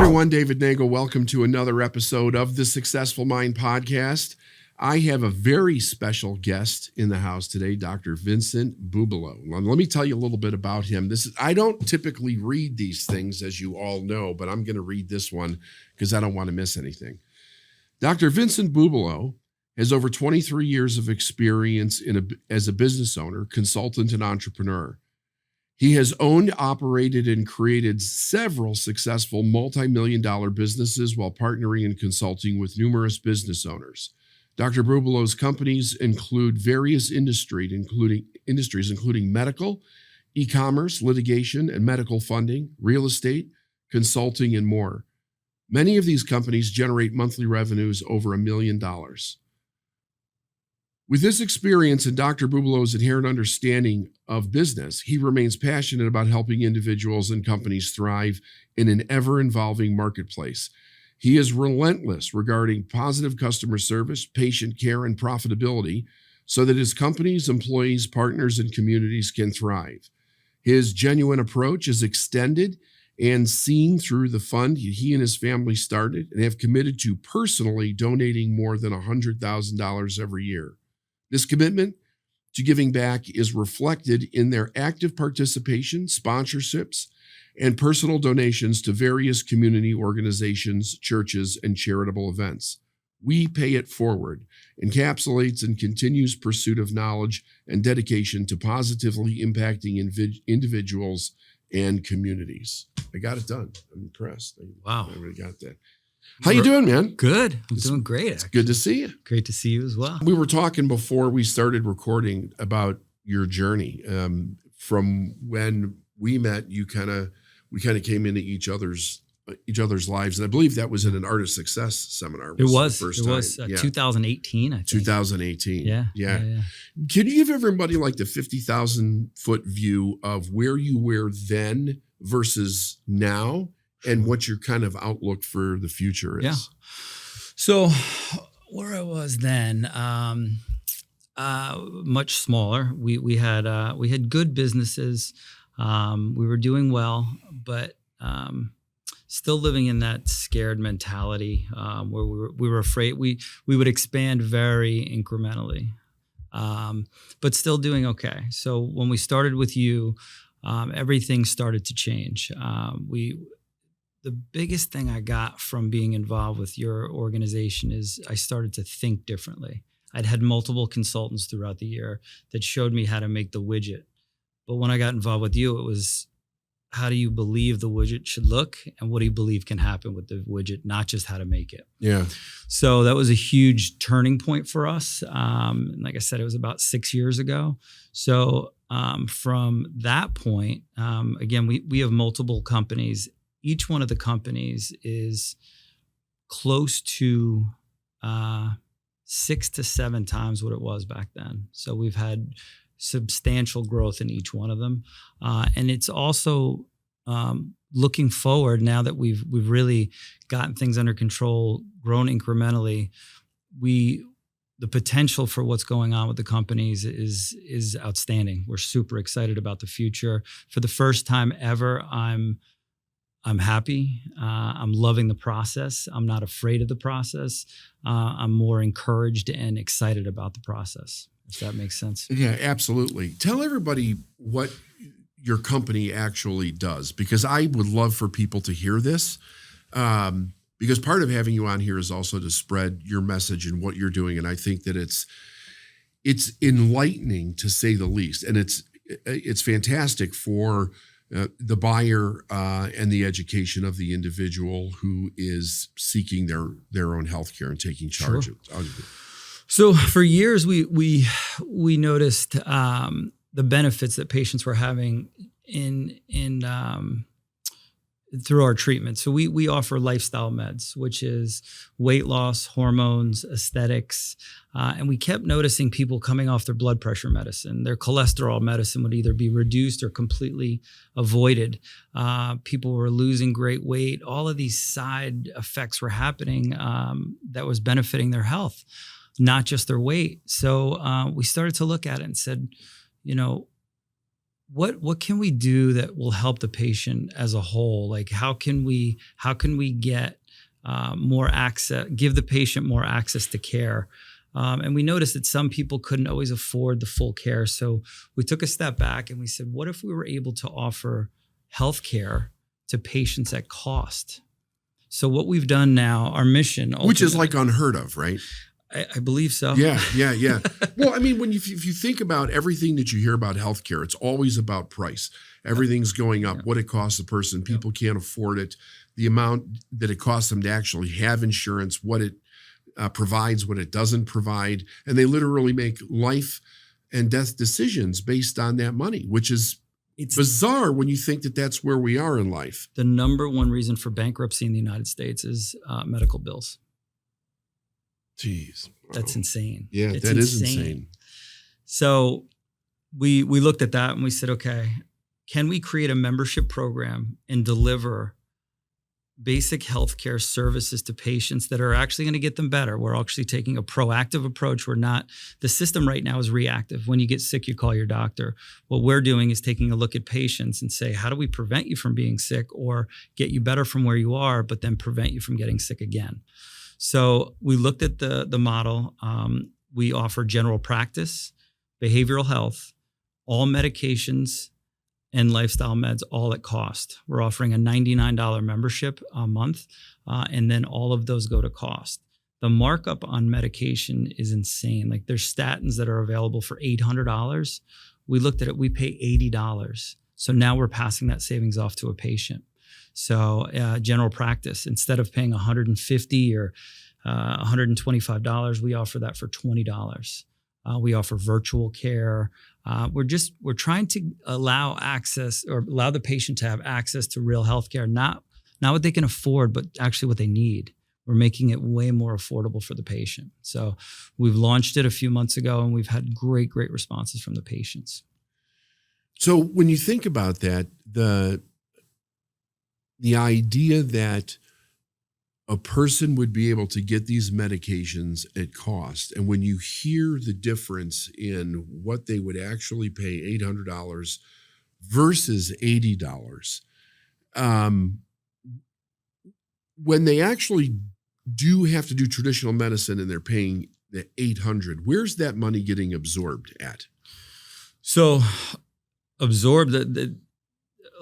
everyone, David Neagle. Welcome to another episode of the Successful Mind podcast. I have a very special guest in the house today, Dr. Vincent Bubolo. Let me tell you a little bit about him. I don't typically read these things, as you all know, but I'm going to read this one because I don't want to miss anything. Dr. Vincent Bubolo has over 23 years of experience as a business owner, consultant, and entrepreneur. He has owned, operated, and created several successful multi-million-dollar businesses while partnering and consulting with numerous business owners. Dr. Bubolo's companies include various industries, including medical, e-commerce, litigation, and medical funding, real estate, consulting, and more. Many of these companies generate monthly revenues over $1 million. With this experience and Dr. Bubolo's inherent understanding of business, he remains passionate about helping individuals and companies thrive in an ever-evolving marketplace. He is relentless regarding positive customer service, patient care, and profitability so that his companies, employees, partners, and communities can thrive. His genuine approach is extended and seen through the fund he and his family started and have committed to personally donating more than $100,000 every year. This commitment to giving back is reflected in their active participation, sponsorships, and personal donations to various community organizations, churches, and charitable events. We Pay It Forward encapsulates and continues pursuit of knowledge and dedication to positively impacting individuals and communities. I got it done. I'm impressed. Wow. I really got that. How you doing, man? Good. I'm doing great. It's good to see you. Great to see you as well. We were talking before we started recording about your journey. From when we met, we kind of came into each other's lives, and I believe that was in an Artist Success seminar. It was. The first it was time. 2018, I think. 2018. Yeah. Can you give everybody like the 50,000 foot view of where you were then versus now? And what your kind of outlook for the future is. Yeah. So where I was then, much smaller. We had good businesses. We were doing well, but still living in that scared mentality where we were afraid we would expand very incrementally, but still doing okay. So when we started with you, everything started to change. The biggest thing I got from being involved with your organization is I started to think differently. I'd had multiple consultants throughout the year that showed me how to make the widget. But when I got involved with you, it was how do you believe the widget should look and what do you believe can happen with the widget, not just how to make it. Yeah. So that was a huge turning point for us. Like I said, it was about 6 years ago. So from that point, again, we have multiple companies. Each one of the companies is close to 6 to 7 times what it was back then. So we've had substantial growth in each one of them. And it's also looking forward now that we've really gotten things under control, grown incrementally. The potential for what's going on with the companies is outstanding. We're super excited about the future. For the first time ever, I'm happy. I'm loving the process. I'm not afraid of the process. I'm more encouraged and excited about the process, if that makes sense. Yeah, absolutely. Tell everybody what your company actually does, because I would love for people to hear this, because part of having you on here is also to spread your message and what you're doing. And I think that it's enlightening, to say the least. And it's fantastic for the buyer and the education of the individual who is seeking their own healthcare and taking charge Sure. of it. So for years, we noticed the benefits that patients were having through our treatment. So we offer lifestyle meds, which is weight loss, hormones, aesthetics. And we kept noticing people coming off their blood pressure medicine. Their cholesterol medicine would either be reduced or completely avoided. People were losing great weight. All of these side effects were happening that was benefiting their health, not just their weight. So we started to look at it and said, what can we do that will help the patient as a whole? Like how can we get more access, give the patient more access to care? And we noticed that some people couldn't always afford the full care. So we took a step back and we said, what if we were able to offer health care to patients at cost? So what we've done now, our mission, which is like unheard of, right? I believe so. Yeah. Well, I mean, if you think about everything that you hear about healthcare, it's always about price. Everything's going up, what it costs a person. People can't afford it. The amount that it costs them to actually have insurance, what it provides, what it doesn't provide. And they literally make life and death decisions based on that money, which is bizarre when you think that that's where we are in life. The number one reason for bankruptcy in the United States is medical bills. Jeez. Wow. That's insane. Yeah, it's that is insane. So we looked at that and we said, okay, can we create a membership program and deliver basic healthcare services to patients that are actually going to get them better? We're actually taking a proactive approach. The system right now is reactive. When you get sick, you call your doctor. What we're doing is taking a look at patients and say, how do we prevent you from being sick or get you better from where you are, but then prevent you from getting sick again? So we looked at the model. We offer general practice, behavioral health, all medications, and lifestyle meds, all at cost. We're offering a $99 membership a month, and then all of those go to cost. The markup on medication is insane. Like there's statins that are available for $800. We looked at it, we pay $80. So now we're passing that savings off to a patient. So general practice, instead of paying $150 or $125, we offer that for $20. We offer virtual care. We're trying to allow the patient to have access to real healthcare, not what they can afford, but actually what they need. We're making it way more affordable for the patient. So we've launched it a few months ago, and we've had great responses from the patients. So when you think about that, the idea that a person would be able to get these medications at cost, and when you hear the difference in what they would actually pay, $800 versus $80, when they actually do have to do traditional medicine and they're paying the $800, where's that money getting absorbed at? So absorbed, a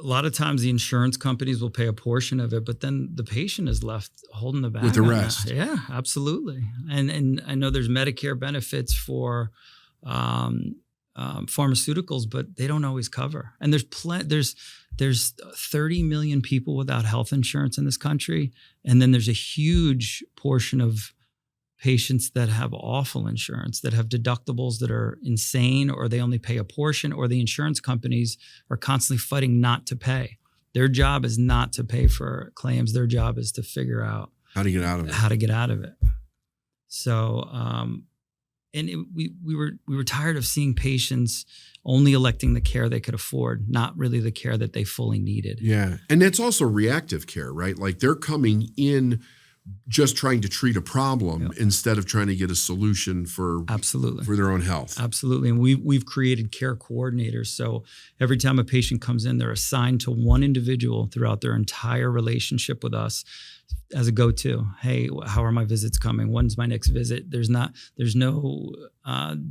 lot of times the insurance companies will pay a portion of it, but then the patient is left holding the bag with the rest. Yeah, absolutely. And I know there's Medicare benefits for pharmaceuticals, but they don't always cover. And there's 30 million people without health insurance in this country, and then there's a huge portion of patients that have awful insurance, that have deductibles that are insane, or they only pay a portion, or the insurance companies are constantly fighting not to pay. Their job is not to pay for claims. Their job is to figure out how to get out of it. So, we were tired of seeing patients only electing the care they could afford, not really the care that they fully needed. Yeah. And that's also reactive care, right? Like they're coming in just trying to treat a problem instead of trying to get a solution for their own health. Absolutely. And we've created care coordinators. So every time a patient comes in, they're assigned to one individual throughout their entire relationship with us as a go-to. Hey, how are my visits coming? When's my next visit? There's no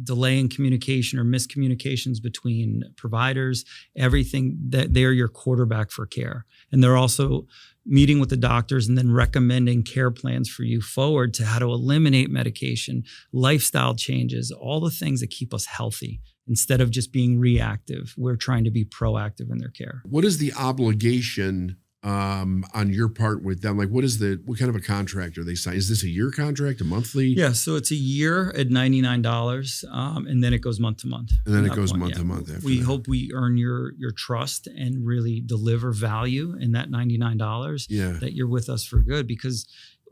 delay in communication or miscommunications between providers. Everything, that they're your quarterback for care. And they're also meeting with the doctors and then recommending care plans for you forward to how to eliminate medication, lifestyle changes, all the things that keep us healthy. Instead of just being reactive, we're trying to be proactive in their care. What is the obligation on your part with them? Like, what kind of a contract are they signing? Is this a year contract, a monthly? Yeah, so it's a year at $99, and then it goes month to month. And then it goes month to month after we that. hope we earn your trust and really deliver value in that $99 that you're with us for good. Because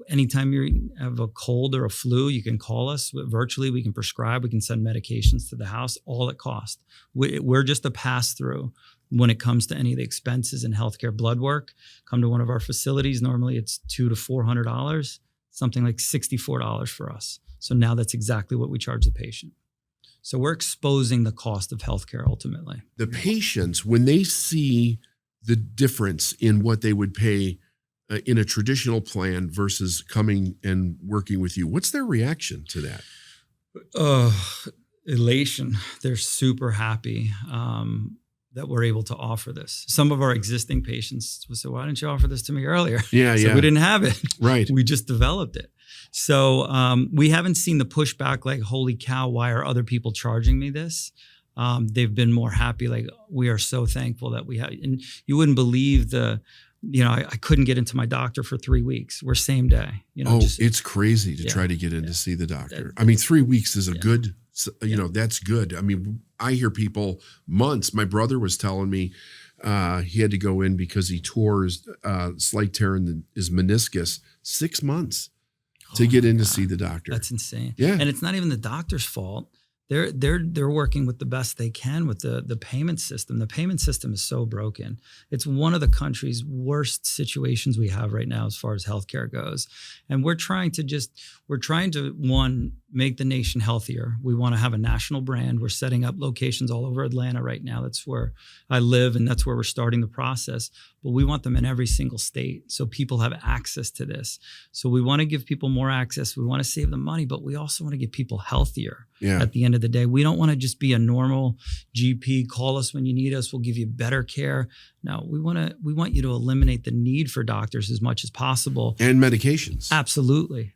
anytime you have a cold or a flu, you can call us virtually. We can prescribe. We can send medications to the house, all at cost. We're just a pass-through when it comes to any of the expenses in healthcare. Blood work, come to one of our facilities. Normally it's $200 to $400, something like $64 for us. So now that's exactly what we charge the patient. So we're exposing the cost of healthcare ultimately. The patients, when they see the difference in what they would pay in a traditional plan versus coming and working with you, what's their reaction to that? Elation. They're super happy that we're able to offer this. Some of our existing patients will say, why didn't you offer this to me earlier? Yeah, so yeah. we didn't have it. Right. We just developed it. So we haven't seen the pushback like, holy cow, why are other people charging me this? They've been more happy. Like, we are so thankful that we have, and you wouldn't believe I couldn't get into my doctor for 3 weeks. We're same day. It's crazy to try to get in to see the doctor. 3 weeks is a good, that's good. I hear people months. My brother was telling me he had to go in because he tore his slight tear in his meniscus, 6 months to get in to see the doctor. That's insane. Yeah. And it's not even the doctor's fault. They're working with the best they can with the payment system. The payment system is so broken. It's one of the country's worst situations we have right now as far as healthcare goes. And we're trying to one, make the nation healthier. We want to have a national brand. We're setting up locations all over Atlanta right now. That's where I live, and that's where we're starting the process. But we want them in every single state so people have access to this. So we want to give people more access. We want to save them money, but we also want to get people healthier. Yeah. At the end of the day, we don't want to just be a normal GP. Call us when you need us. We'll give you better care. No, we want you to eliminate the need for doctors as much as possible. And medications. Absolutely.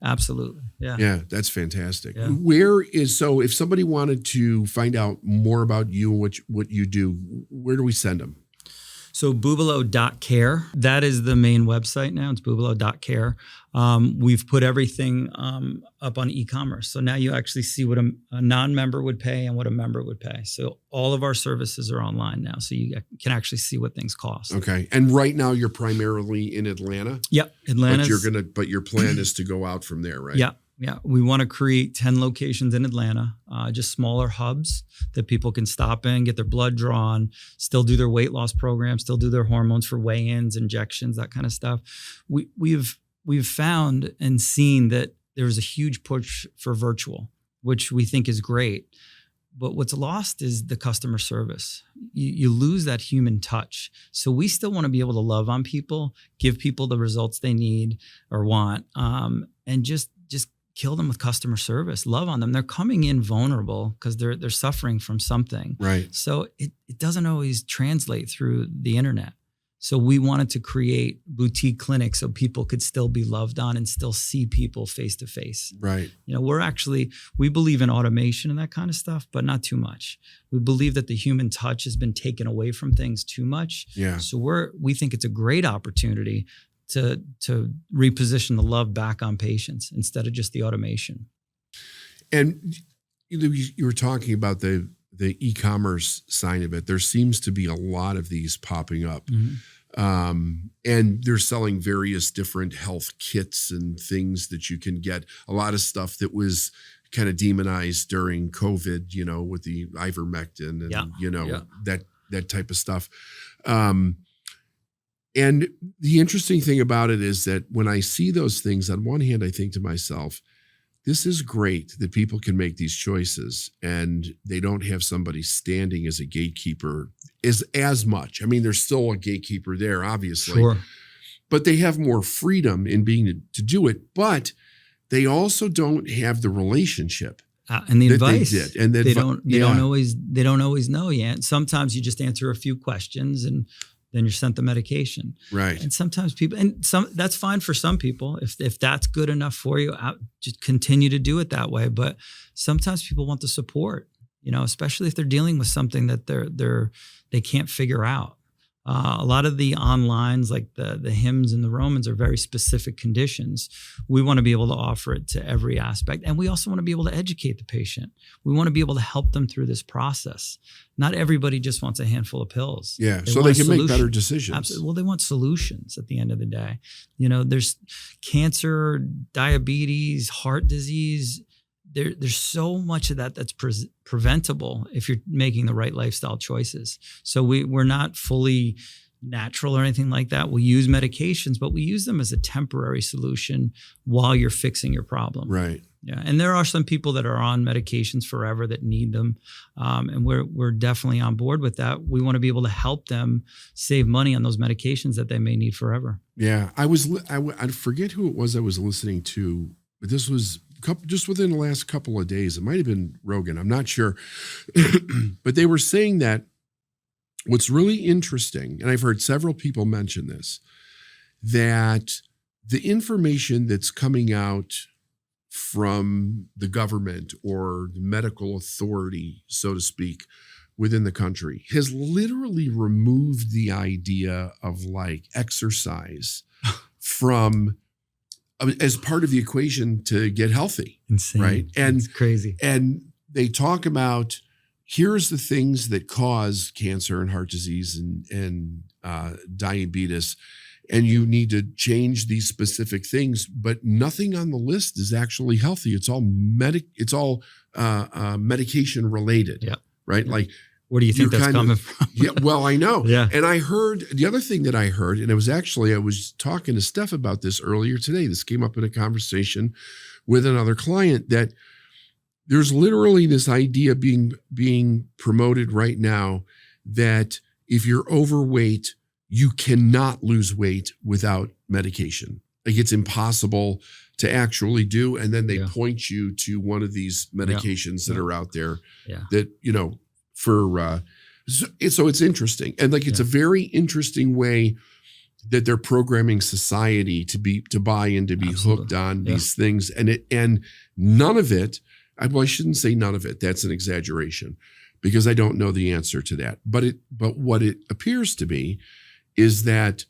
Yeah. Yeah, that's fantastic. Yeah. So if somebody wanted to find out more about you and what you do, where do we send them? So Bubolo.care, that is the main website now. It's Bubolo.care. We've put everything up on e-commerce. So now you actually see what a non-member would pay and what a member would pay. So all of our services are online now. So you can actually see what things cost. Okay. And right now you're primarily in Atlanta? Yep. Atlanta. But your plan is to go out from there, right? Yeah. Yeah, we want to create 10 locations in Atlanta, just smaller hubs that people can stop in, get their blood drawn, still do their weight loss program, still do their hormones for weigh-ins, injections, that kind of stuff. We've found and seen that there's a huge push for virtual, which we think is great. But what's lost is the customer service. You lose that human touch. So we still want to be able to love on people, give people the results they need or want, and just kill them with customer service, love on them. They're coming in vulnerable because they're suffering from something. Right. So it doesn't always translate through the internet. So we wanted to create boutique clinics so people could still be loved on and still see people face to face. Right. We believe in automation and that kind of stuff, but not too much. We believe that the human touch has been taken away from things too much. Yeah. So we think it's a great opportunity to reposition the love back on patients instead of just the automation. And you were talking about the e-commerce side of it. There seems to be a lot of these popping up. Mm-hmm. And they're selling various different health kits and things that you can get. A lot of stuff that was kind of demonized during COVID, with the ivermectin and, that type of stuff. And the interesting thing about it is that when I see those things, on one hand, I think to myself, this is great that people can make these choices and they don't have somebody standing as a gatekeeper as much. There's still a gatekeeper there, obviously. Sure. But they have more freedom in being to do it. But they also don't have the relationship. And the advice they did. And they don't always know yet. Sometimes you just answer a few questions and then you're sent the medication. Right. And sometimes that's fine for some people. If that's good enough for you, just continue to do it that way. But sometimes people want the support, especially if they're dealing with something that they can't figure out. A lot of the onlines, like the Hims and the Romans, are very specific conditions. We want to be able to offer it to every aspect. And we also want to be able to educate the patient. We want to be able to help them through this process. Not everybody just wants a handful of pills. Yeah, so they can make better decisions. Absolutely. Well, they want solutions at the end of the day. There's cancer, diabetes, heart disease. There's so much of that's preventable if you're making the right lifestyle choices. So we're not fully natural or anything like that. We use medications, but we use them as a temporary solution while you're fixing your problem. Right. Yeah, and there are some people that are on medications forever that need them, and we're definitely on board with that. We want to be able to help them save money on those medications that they may need forever. Yeah, I forget who it was I was listening to, but this was just within the last couple of days. It might have been Rogan. I'm not sure, but they were saying that what's really interesting, and I've heard several people mention this, that the information that's coming out from the government or the medical authority, so to speak, within the country has literally removed the idea of like exercise from as part of the equation to get healthy. Insane. Right. And it's crazy. And they talk about here's the things that cause cancer and heart disease and diabetes. And you need to change these specific things, but nothing on the list is actually healthy. It's all medication related. Yeah. Right. Yeah. Like, where do you think that's coming from? Yeah. Well, I know. Yeah. And I heard the other thing that I heard, and I was talking to Steph about this earlier today. This came up in a conversation with another client that there's literally this idea being promoted right now that if you're overweight, you cannot lose weight without medication. Like it's impossible to actually do. And then they point you to one of these medications that are out there that, for, so it's interesting. And like, it's a very interesting way that they're programming society to buy and to be hooked on these things. And none of it, I shouldn't say none of it. That's an exaggeration because I don't know the answer to that. But what it appears to be is that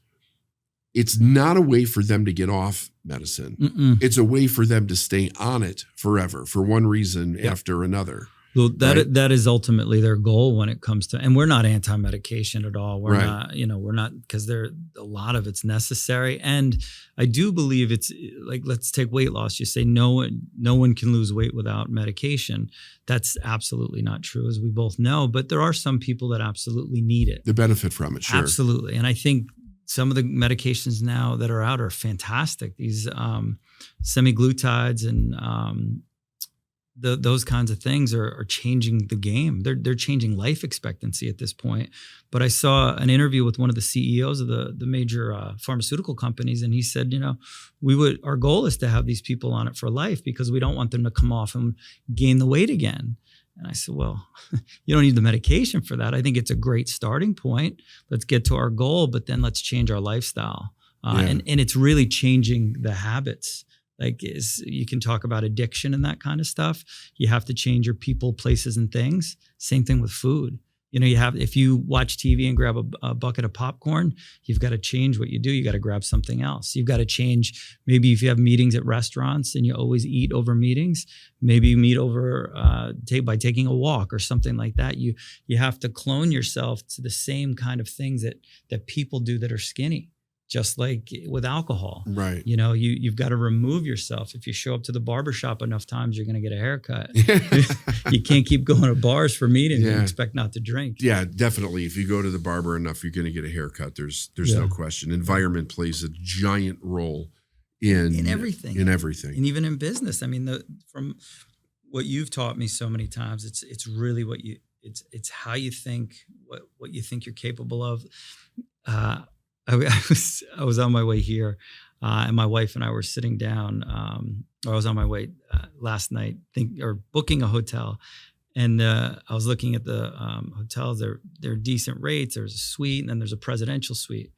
it's not a way for them to get off medicine. Mm-mm. It's a way for them to stay on it forever for one reason after another. Well, that is ultimately their goal when it comes to, and we're not anti-medication at all. We're not, we're not, because a lot of it's necessary. And I do believe it's like, let's take weight loss. You say no one can lose weight without medication. That's absolutely not true, as we both know. But there are some people that absolutely need it. They benefit from it, sure. Absolutely. And I think some of the medications now that are out are fantastic. These semaglutides and those kinds of things are changing the game. They're changing life expectancy at this point. But I saw an interview with one of the CEOs of the major pharmaceutical companies, and he said, our goal is to have these people on it for life because we don't want them to come off and gain the weight again. And I said, well, you don't need the medication for that. I think it's a great starting point. Let's get to our goal, but then let's change our lifestyle. And it's really changing the habits. Like you can talk about addiction and that kind of stuff. You have to change your people, places, and things. Same thing with food. If you watch TV and grab a bucket of popcorn, you've got to change what you do. You got to grab something else. You've got to change. Maybe if you have meetings at restaurants and you always eat over meetings, maybe you meet over by taking a walk or something like that. You have to clone yourself to the same kind of things that people do that are skinny. Just like with alcohol, right? You've got to remove yourself. If you show up to the barbershop enough times, you're going to get a haircut. You can't keep going to bars for meetings and expect not to drink. Yeah, definitely. If you go to the barber enough, you're going to get a haircut. There's no question. Environment plays a giant role in everything. In everything, and even in business. I mean, from what you've taught me so many times, it's really it's how you think, what you think you're capable of. I was on my way here, and my wife and I were sitting down. I was on my way last night, booking a hotel, and I was looking at the hotels. They're decent rates. There's a suite, and then there's a presidential suite,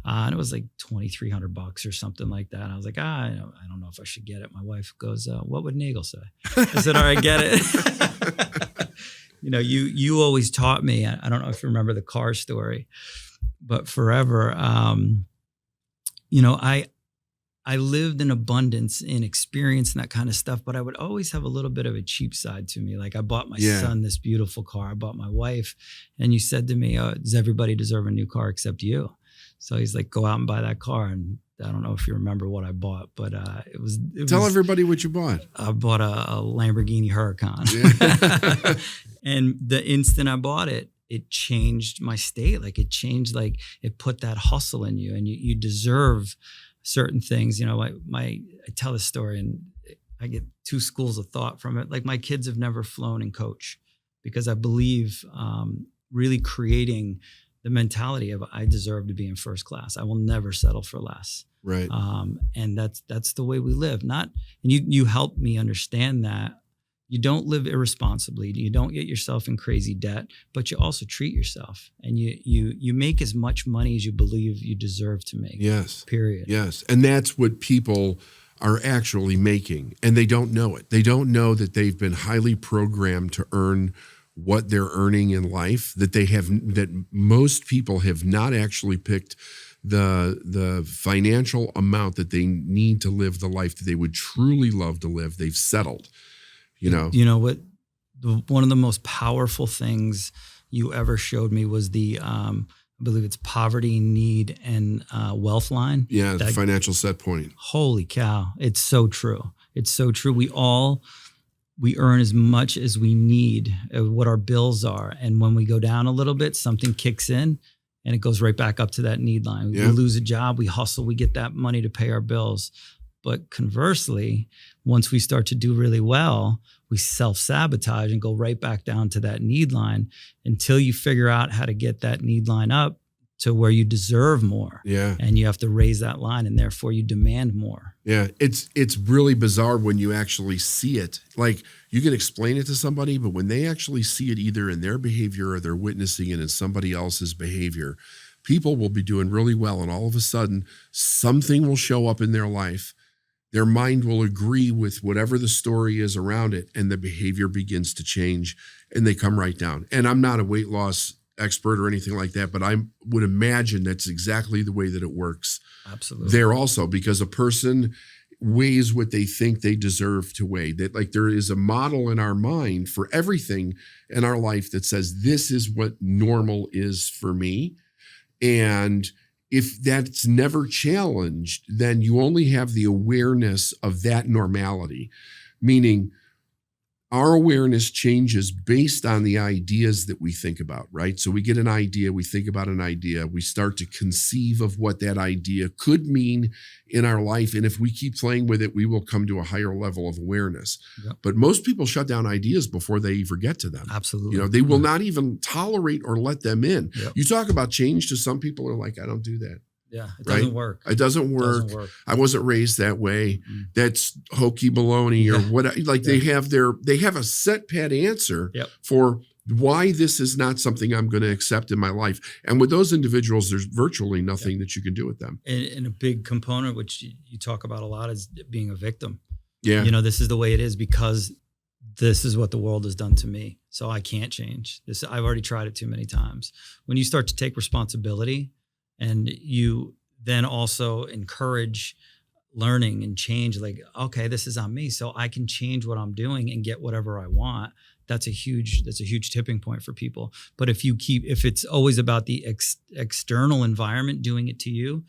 and it was like $2,300 or something like that. And I was like, I don't know if I should get it. My wife goes, "What would Neagle say?" I said, "All right, get it." You always taught me. I don't know if you remember the car story. But forever, I lived in abundance in experience and that kind of stuff, but I would always have a little bit of a cheap side to me. Like I bought my son this beautiful car. I bought my wife, and you said to me, does everybody deserve a new car except you? So he's like, go out and buy that car. And I don't know if you remember what I bought, but Tell everybody what you bought. I bought a Lamborghini Huracan. Yeah. And the instant I bought it, it changed my state. Like it put that hustle in you, and you deserve certain things. I tell this story, and I get two schools of thought from it. Like my kids have never flown in coach because I believe really creating the mentality of I deserve to be in first class. I will never settle for less. Right. And that's the way we live. And you help me understand that you don't live irresponsibly. You don't get yourself in crazy debt, but you also treat yourself and you make as much money as you believe you deserve to make. Yes. Period. Yes. And that's what people are actually making, and they don't know it. They don't know that they've been highly programmed to earn what they're earning in life, that most people have not actually picked the financial amount that they need to live the life that they would truly love to live. They've settled, you know. You know what? One of the most powerful things you ever showed me was the, I believe it's poverty, need, and wealth line. Yeah, the financial set point. Holy cow. It's so true. It's so true. We earn as much as we need, what our bills are. And when we go down a little bit, something kicks in and it goes right back up to that need line. Yeah. We lose a job, we hustle, we get that money to pay our bills. But conversely, once we start to do really well, we self-sabotage and go right back down to that need line until you figure out how to get that need line up to where you deserve more. Yeah. And you have to raise that line and therefore you demand more. Yeah. It's really bizarre when you actually see it. Like you can explain it to somebody, but when they actually see it either in their behavior or they're witnessing it in somebody else's behavior, people will be doing really well. And all of a sudden something will show up in their life. Their mind will agree with whatever the story is around it, and the behavior begins to change and they come right down. And I'm not a weight loss expert or anything like that, but I would imagine that's exactly the way that it works. Absolutely. There also, because a person weighs what they think they deserve to weigh. That like there is a model in our mind for everything in our life that says this is what normal is for me. And if that's never challenged, then you only have the awareness of that normality, meaning our awareness changes based on the ideas that we think about, right? So we get an idea, we think about an idea, we start to conceive of what that idea could mean in our life. And if we keep playing with it, we will come to a higher level of awareness. Yep. But most people shut down ideas before they even get to them. Absolutely. You know, they will not even tolerate or let them in. Yep. You talk about change to some people are like, I don't do that. Yeah, it Right? doesn't work. It doesn't work. I wasn't raised that way. That's hokey baloney or what. Like they have a set pat answer for why this is not something I'm going to accept in my life. And with those individuals, there's virtually nothing that you can do with them. And a big component, which you talk about a lot, is being a victim. Yeah. You know, this is the way it is because this is what the world has done to me. So I can't change this. I've already tried it too many times. When you start to take responsibility, and you then also encourage learning and change, like, okay, this is on me, so I can change what I'm doing and get whatever I want. That's a huge tipping point for people. But if it's always about the external environment doing it to you,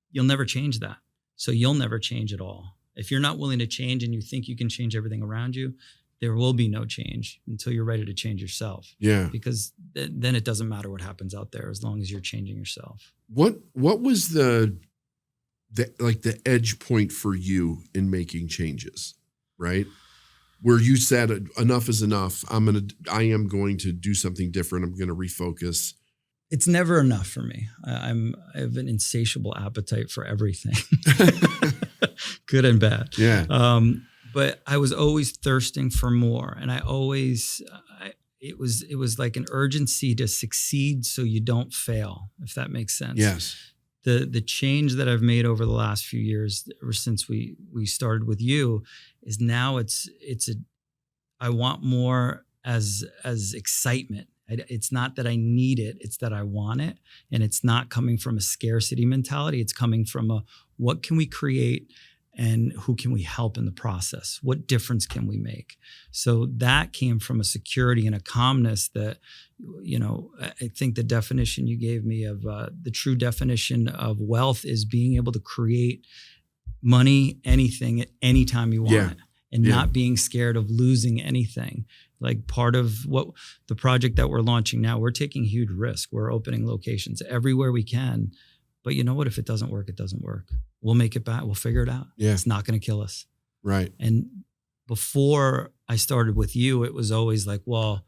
you'll never change that. So you'll never change at all. If you're not willing to change and you think you can change everything around you, there will be no change until you're ready to change yourself. Yeah. Because then it doesn't matter what happens out there as long as you're changing yourself. What was the edge point for you in making changes, right? Where you said enough is enough. I am going to do something different. I'm going to refocus. It's never enough for me. I have an insatiable appetite for everything, good and bad. Yeah. But I was always thirsting for more. And it was like an urgency to succeed so you don't fail, if that makes sense. Yes. The change that I've made over the last few years, ever since we started with you, is now I want more as excitement. It's not that I need it, it's that I want it. And it's not coming from a scarcity mentality. It's coming from what can we create and who can we help in the process? What difference can we make? So that came from a security and a calmness that, you know, I think the definition you gave me of the true definition of wealth is being able to create money, anything at any time you want it, and not being scared of losing anything. Like part of what the project that we're launching now, we're taking huge risk. We're opening locations everywhere we can. But you know what? If it doesn't work, it doesn't work. We'll make it back. We'll figure it out. Yeah. It's not going to kill us. Right. And before I started with you, it was always like, well,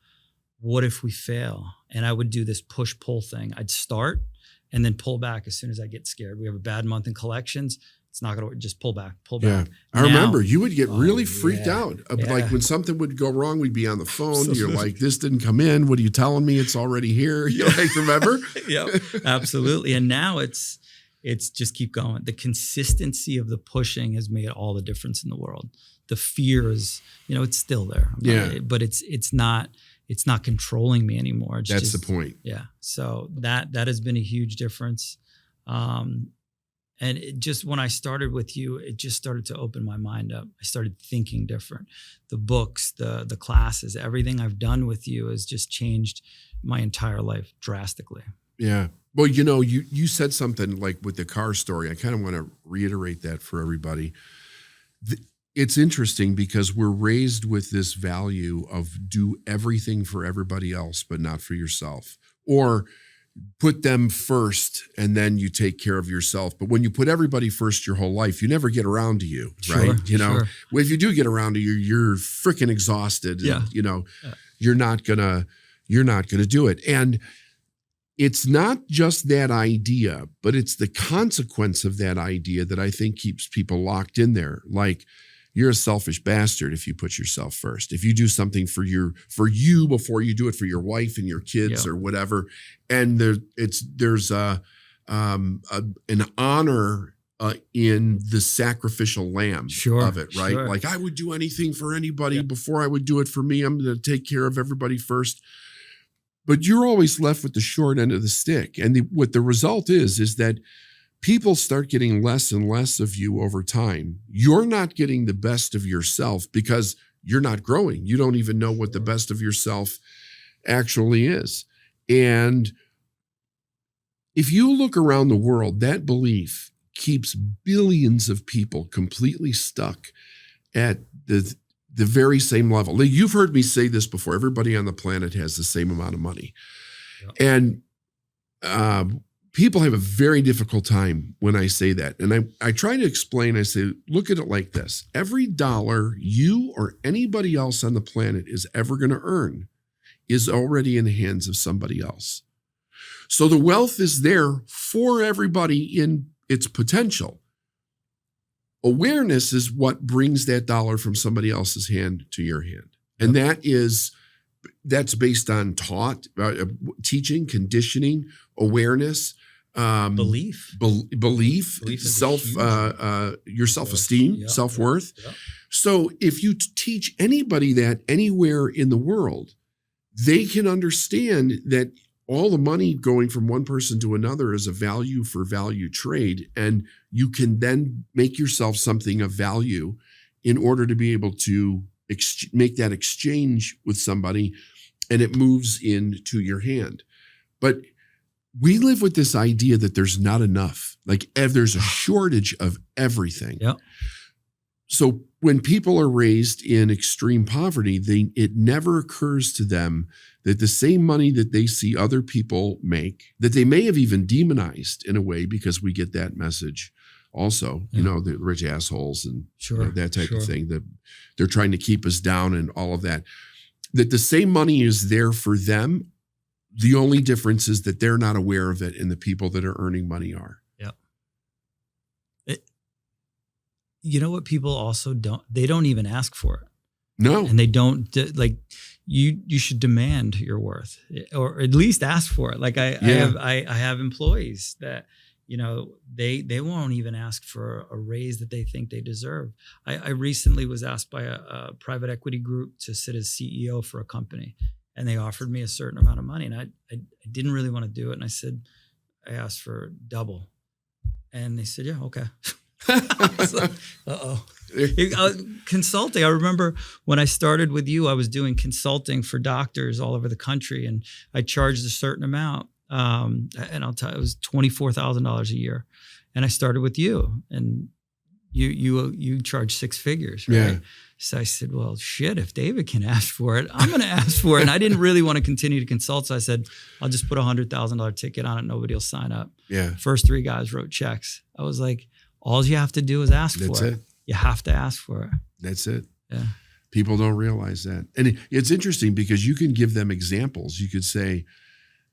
what if we fail? And I would do this push-pull thing. I'd start and then pull back as soon as I get scared. We have a bad month in collections. It's not going to just pull back. Yeah. I remember you would get really freaked out. Yeah. Like when something would go wrong, we'd be on the phone. You're like, this didn't come in. What are you telling me? It's already here. You like, remember? Yeah, absolutely. And now it's just keep going. The consistency of the pushing has made all the difference in the world. The fear is, it's still there. But it's not controlling me anymore. That's the point. Yeah. So that has been a huge difference. And it just, when I started with you, it just started to open my mind up. I started thinking different. The books, the classes, everything I've done with you has just changed my entire life drastically. Yeah. Well, you said something like with the car story. I kind of want to reiterate that for everybody. It's interesting because we're raised with this value of do everything for everybody else, but not for yourself, or put them first and then you take care of yourself. But when you put everybody first your whole life, you never get around to you, right? Sure. Well, if you do get around to you, you're freaking exhausted. Yeah. And, you're not gonna do it. And it's not just that idea, but it's the consequence of that idea that I think keeps people locked in there. Like, you're a selfish bastard if you put yourself first. If you do something for you before you do it for your wife and your kids or whatever, and there's an honor in the sacrificial lamb of it, right? Sure. Like, I would do anything for anybody before I would do it for me. I'm going to take care of everybody first. But you're always left with the short end of the stick, and what the result is that people start getting less and less of you over time. You're not getting the best of yourself because you're not growing. You don't even know what the best of yourself actually is. And if you look around the world, that belief keeps billions of people completely stuck at the very same level. You've heard me say this before. Everybody on the planet has the same amount of money. And people have a very difficult time when I say that. And I try to explain, I say, look at it like this. Every dollar you or anybody else on the planet is ever going to earn is already in the hands of somebody else. So the wealth is there for everybody in its potential. Awareness is what brings that dollar from somebody else's hand to your hand. And that's based on teaching, conditioning, awareness, belief, your self-esteem, self-worth. Yeah. So if you teach anybody that anywhere in the world, they can understand that all the money going from one person to another is a value for value trade. And you can then make yourself something of value in order to be able to make that exchange with somebody, and it moves into your hand. But we live with this idea that there's not enough, like there's a shortage of everything. Yep. So when people are raised in extreme poverty, it never occurs to them that the same money that they see other people make, that they may have even demonized in a way, because we get that message also, the rich assholes and that type of thing, that they're trying to keep us down and all of that, that the same money is there for them. The only difference is that they're not aware of it, and the people that are earning money are. Yeah. You know what people also they don't even ask for it. No. And they don't, like, you should demand your worth, or at least ask for it. Like I have employees that, they won't even ask for a raise that they think they deserve. I recently was asked by a private equity group to sit as CEO for a company, and they offered me a certain amount of money, and I didn't really want to do it. And I asked for double, and they said, yeah, okay. I was like, consulting. I remember when I started with you, I was doing consulting for doctors all over the country, and I charged a certain amount. And I'll tell you, it was $24,000 a year. And I started with you, and you charge six figures, right? Yeah. So I said, well, shit, if David can ask for it, I'm going to ask for it. And I didn't really want to continue to consult. So I said, I'll just put $100,000 ticket on it. Nobody will sign up. Yeah. First three guys wrote checks. I was like, all you have to do is ask for it. You have to ask for it. That's it. Yeah. People don't realize that. And it's interesting because you can give them examples. You could say,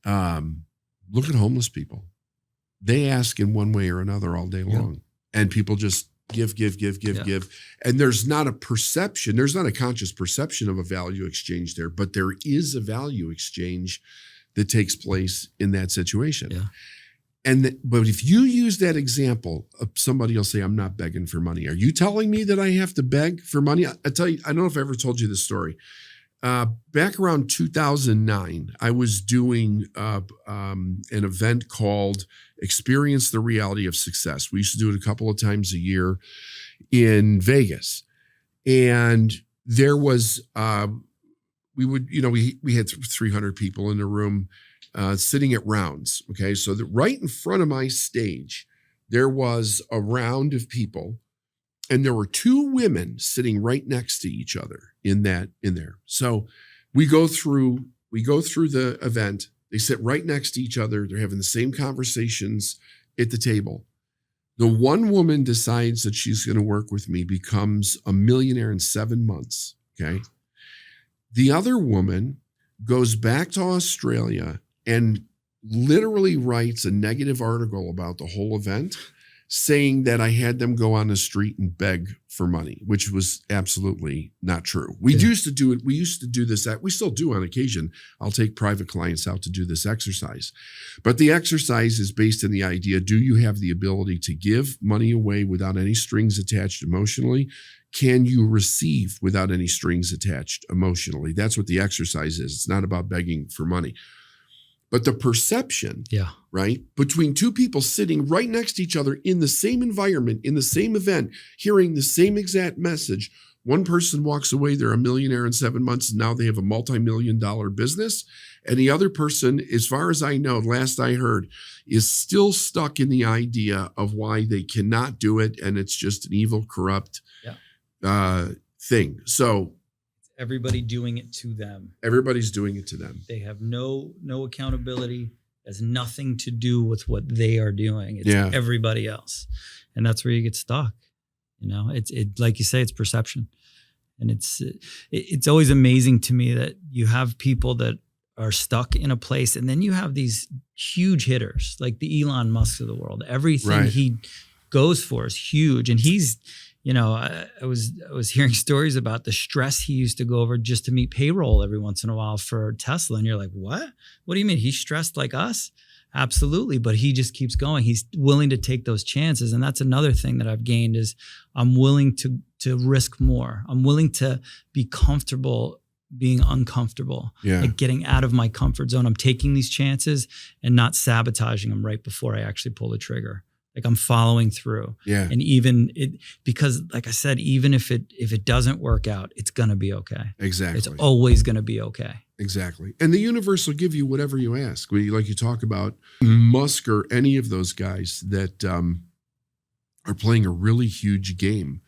look at homeless people. They ask in one way or another all day long. And people just give. And there's not a perception. There's not a conscious perception of a value exchange there, but there is a value exchange that takes place in that situation. Yeah. But if you use that example, somebody will say, I'm not begging for money. Are you telling me that I have to beg for money? I tell you, I don't know if I ever told you this story. Back around 2009, I was doing an event called Experience the Reality of Success. We used to do it a couple of times a year in Vegas. And there was, we had 300 people in the room. Sitting at rounds. Okay. So that right in front of my stage, there was a round of people and there were two women sitting right next to each other in there. So we go through the event. They sit right next to each other. They're having the same conversations at the table. The one woman decides that she's going to work with me, becomes a millionaire in 7 months. Okay. The other woman goes back to Australia and literally writes a negative article about the whole event, saying that I had them go on the street and beg for money, which was absolutely not true. We used to do it. We used to do this. We still do on occasion. I'll take private clients out to do this exercise. But the exercise is based on the idea, do you have the ability to give money away without any strings attached emotionally? Can you receive without any strings attached emotionally? That's what the exercise is. It's not about begging for money. But the perception, right, between two people sitting right next to each other in the same environment, in the same event, hearing the same exact message, one person walks away, they're a millionaire in 7 months, and now they have a multi-million-dollar business. And the other person, as far as I know, last I heard, is still stuck in the idea of why they cannot do it, and it's just an evil, corrupt thing. So everybody doing it to them. Everybody's doing it to them. They have no accountability. It has nothing to do with what they are doing. It's everybody else. And that's where you get stuck. It's like you say, it's perception. And it's always amazing to me that you have people that are stuck in a place, and then you have these huge hitters like the Elon Musk of the world. Everything he goes for is huge. And he's, I was hearing stories about the stress he used to go over just to meet payroll every once in a while for Tesla. And you're like, what? What do you mean? He's stressed like us? Absolutely. But he just keeps going. He's willing to take those chances. And that's another thing that I've gained is I'm willing to risk more. I'm willing to be comfortable being uncomfortable, like getting out of my comfort zone. I'm taking these chances and not sabotaging them right before I actually pull the trigger. Like I'm following through. Yeah. And because like I said, even if it doesn't work out, it's going to be okay. Exactly. It's always going to be okay. Exactly. And the universe will give you whatever you ask. Like you talk about Musk or any of those guys that are playing a really huge game.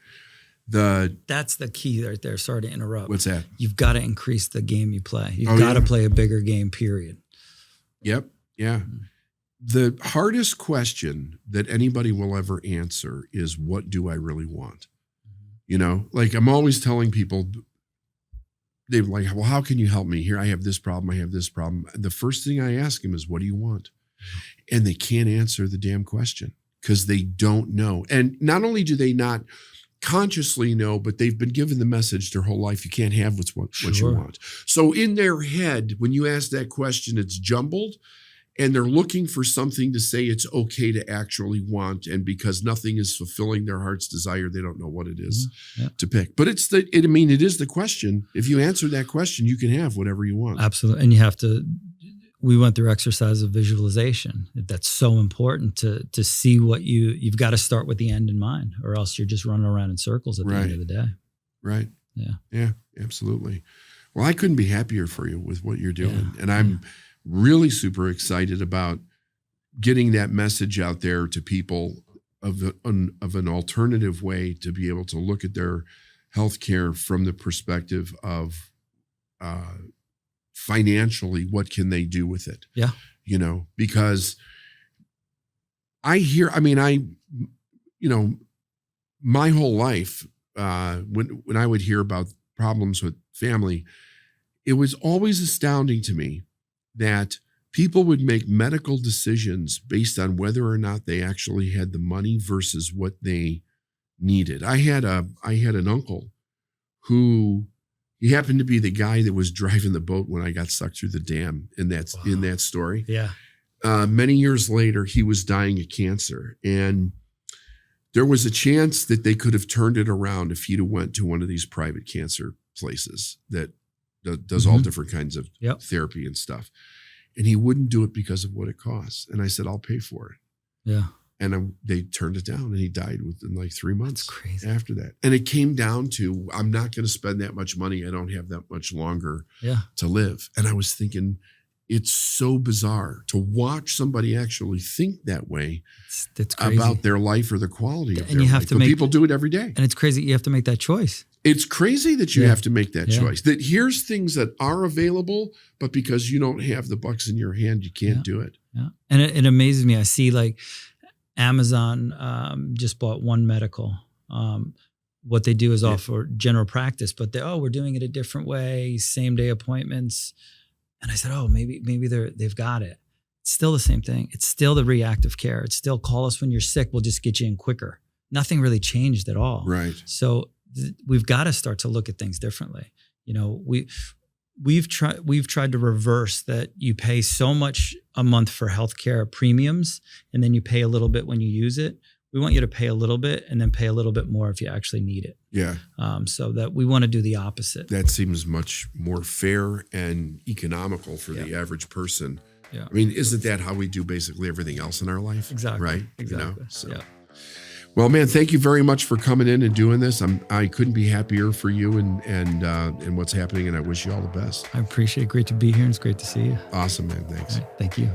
That's the key right there. Sorry to interrupt. What's that? You've got to increase the game you play. You've got to play a bigger game, period. Yep. Yeah. The hardest question that anybody will ever answer is, what do I really want? Like I'm always telling people, they're like, well, how can you help me? Here, I have this problem. I have this problem. The first thing I ask them is, what do you want? And they can't answer the damn question because they don't know. And not only do they not consciously know, but they've been given the message their whole life, you can't have what you want. So in their head, when you ask that question, it's jumbled. And they're looking for something to say it's okay to actually want. And because nothing is fulfilling their heart's desire, they don't know what it is to pick. But it is the question. If you answer that question, you can have whatever you want. Absolutely. And we went through exercise of visualization. That's so important to see what you've got to start with the end in mind, or else you're just running around in circles at the end of the day. Right. Yeah. Yeah, absolutely. Well, I couldn't be happier for you with what you're doing. And I'm really super excited about getting that message out there to people of an alternative way to be able to look at their healthcare from the perspective of financially, what can they do with it? Yeah. Because my whole life, when I would hear about problems with family, it was always astounding to me that people would make medical decisions based on whether or not they actually had the money versus what they needed. I had an uncle who, he happened to be the guy that was driving the boat when I got sucked through the dam in that story. Yeah. Many years later, he was dying of cancer, and there was a chance that they could have turned it around if he'd have went to one of these private cancer places that does all different kinds of therapy and stuff. And he wouldn't do it because of what it costs. And I said, I'll pay for it. Yeah. And they turned it down, and he died within like 3 months. That's crazy. After that. And it came down to, I'm not going to spend that much money. I don't have that much longer to live. And I was thinking, it's so bizarre to watch somebody actually think that way about their life or the quality of their life. But people do it every day. And it's crazy. You have to make that choice. It's crazy that you have to make that choice. That here's things that are available, but because you don't have the bucks in your hand, you can't do it. Yeah. And it amazes me. I see like Amazon just bought One Medical. What they do is offer general practice, but we're doing it a different way, same day appointments. And I said, maybe they've got it. It's still the same thing. It's still the reactive care. It's still call us when you're sick. We'll just get you in quicker. Nothing really changed at all. Right. So we've got to start to look at things differently. You know, we've tried to reverse that. You pay so much a month for healthcare premiums, and then you pay a little bit when you use it. We want you to pay a little bit and then pay a little bit more if you actually need it. Yeah. So that we want to do the opposite. That seems much more fair and economical for the average person. Yeah. I mean, isn't that how we do basically everything else in our life? Exactly. Right. Exactly. You know? So. Well, man, thank you very much for coming in and doing this. I couldn't be happier for you and what's happening, and I wish you all the best. I appreciate it. Great to be here, and it's great to see you. Awesome, man. Thanks. All right, thank you.